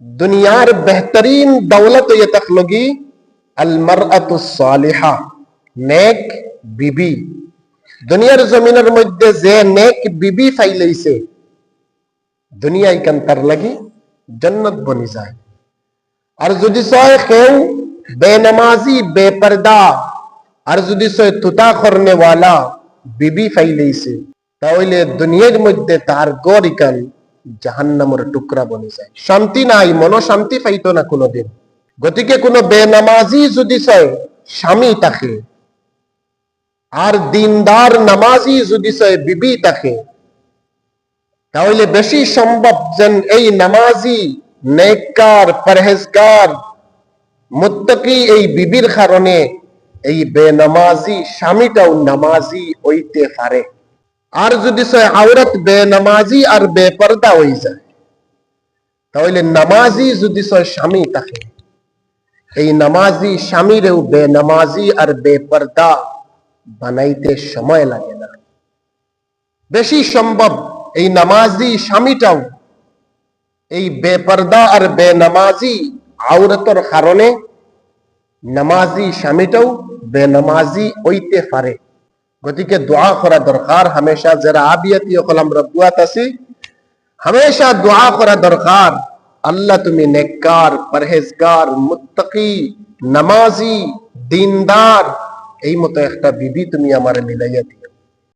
দুনিয়ার বেহতরিন দৌলত ये तखलगी अल मरअतुस सालिहा नेक বিবি। দুনিয়ার জমিনের মধ্যে যে নেক বিবি ফাইলাইছে দুনিয়ায় কান তার লাগি জান্নাত বনি যায়। আর যদি সয় কেউ বেনমাজি বেপরদা আর যদি সয় তুতা করনে वाला বিবি ফাইলাইছে তাহলে দুনিয়ার মধ্যে তার গড় ইকান জাহান্নামের টুকরা বনে যায়। শান্তি নাই, মনো শান্তি পাইতো না কোনোদিন। গতিকে কোনো বেনামাজি যদি সয় স্বামী থাকে আর দিনদার নামাজি যদি সয় বিবি থাকে তাহলে বেশি সম্ভব যেন এই নামাজি নেককার পরহেজগার মুত্তাকি এই বিবির কারণে এই বেনামাজি স্বামীটাও নামাজি হইতে পারে। আর যদি সে আওরত বেনামাজি আর বেপরদা হয়ে যায় তাহলে নামাজি যদি সে স্বামী থাকে এই নামাজি স্বামীরেও বেনামাজি আর বেপরদা বানাইতে সময় লাগে না। বেশি সম্ভব এই নামাজি স্বামীটাও এই বেপরদা আর বেনামাজি আওরতর কারণে নামাজি স্বামীটাও বেনামাজি হইতে পারে। গতিকে দোয়া করা দরকার। হামেশা যারা আবিয়াতি হল আমরা দুয়াত আছি, হামেশা দোয়া করা দরকার, আল্লাহ তুমি নেককার পরহেজগার মুত্তাকি নামাজি দিনদার এই মতো একটা বিবি তুমি আমার মিলাইয়া দিও।